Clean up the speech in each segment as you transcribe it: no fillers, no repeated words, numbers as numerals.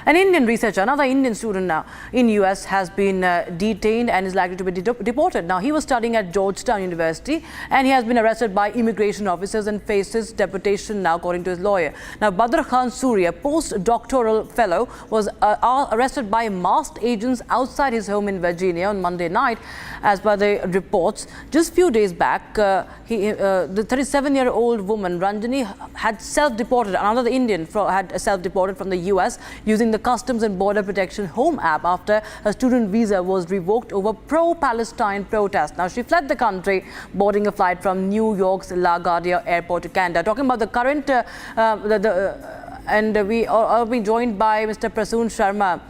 An Indian researcher, another Indian student now in US has been detained and is likely to be deported. Now, he was studying at Georgetown University and he has been arrested by immigration officers and faces deportation now, according to his lawyer. Now, Badar Khan Suri, a post-doctoral fellow, was arrested by masked agents outside his home in Virginia on Monday night. As per the reports, just few days back, the 37-year-old woman, Ranjani, had self-deported. Another Indian had self-deported from the US using the Customs and Border Protection Home app after her student visa was revoked over pro-Palestine protests. Now, she fled the country, boarding a flight from New York's LaGuardia Airport to Canada. Talking about the current, and we are being joined by Mr. Prasoon Sharma,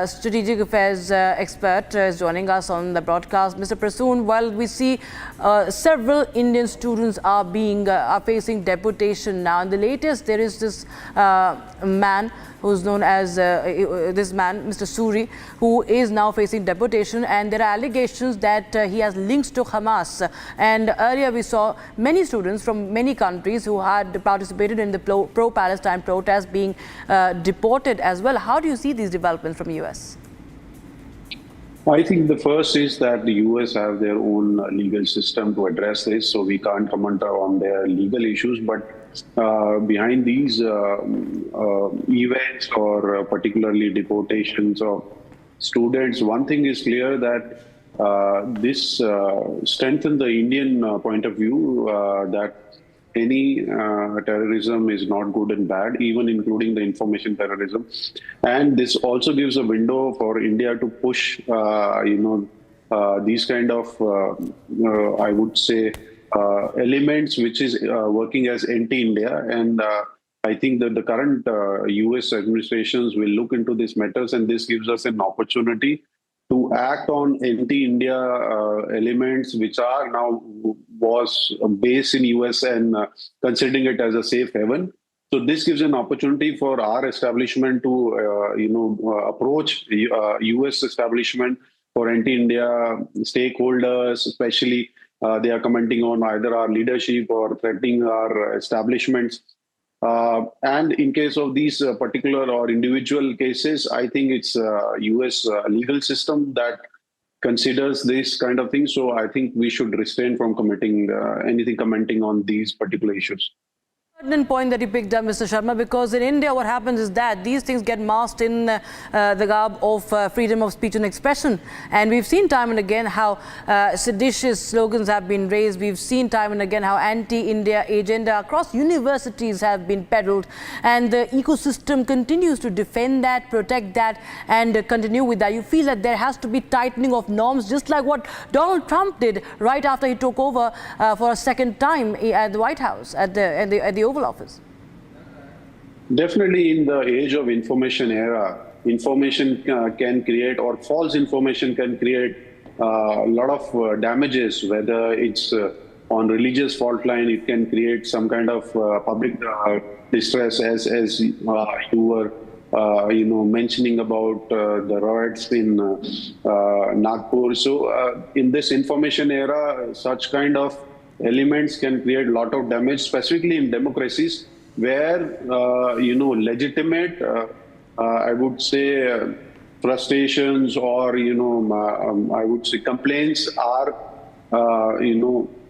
strategic affairs expert, is joining us on the broadcast. Mr. Prasoon, well, we see several Indian students are facing deportation now. And the latest, there is this man who's known as Mr. Suri, who is now facing deportation, and there are allegations that he has links to Hamas. And earlier we saw many students from many countries who had participated in the pro-Palestine protests being deported as well. How do you see these developments from US? I think the first is that the US have their own legal system to address this, so we can't comment on their legal issues. But behind these events or particularly deportations of students, one thing is clear that this strengthens the Indian point of view that any terrorism is not good and bad, even including the information terrorism. And this also gives a window for India to push, these kind of, I would say, elements which is working as anti-India. And I think that the current US administrations will look into these matters, and this gives us an opportunity to act on anti-India elements which are now was based in US and considering it as a safe haven. So this gives an opportunity for our establishment to approach US establishment for anti-India stakeholders, especially they are commenting on either our leadership or threatening our establishments. And in case of these particular or individual cases, I think it's US legal system that considers this kind of thing. So I think we should refrain from commenting on these particular issues. Important point that you picked up, Mr. Sharma, because in India what happens is that these things get masked in the garb of freedom of speech and expression. And we've seen time and again how seditious slogans have been raised. We've seen time and again how anti-India agenda across universities have been peddled. And the ecosystem continues to defend that, protect that, and continue with that. You feel that there has to be tightening of norms, just like what Donald Trump did right after he took over for a second time at the White House, at the Oval Office. Definitely, in the age of information era, information can create, or false information can create a lot of damages, whether it's on religious fault line, it can create some kind of public distress, as you were mentioning about the riots in Nagpur. So in this information era, such kind of elements can create a lot of damage, specifically in democracies where, legitimate, I would say, frustrations or, I would say complaints are,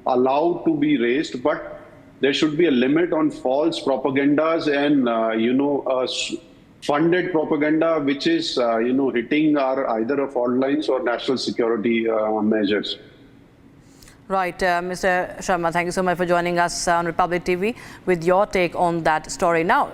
allowed to be raised, but there should be a limit on false propagandas and, funded propaganda, which is, hitting our either fault lines or national security measures. Right, Mr. Sharma, thank you so much for joining us on Republic TV with your take on that story. Now,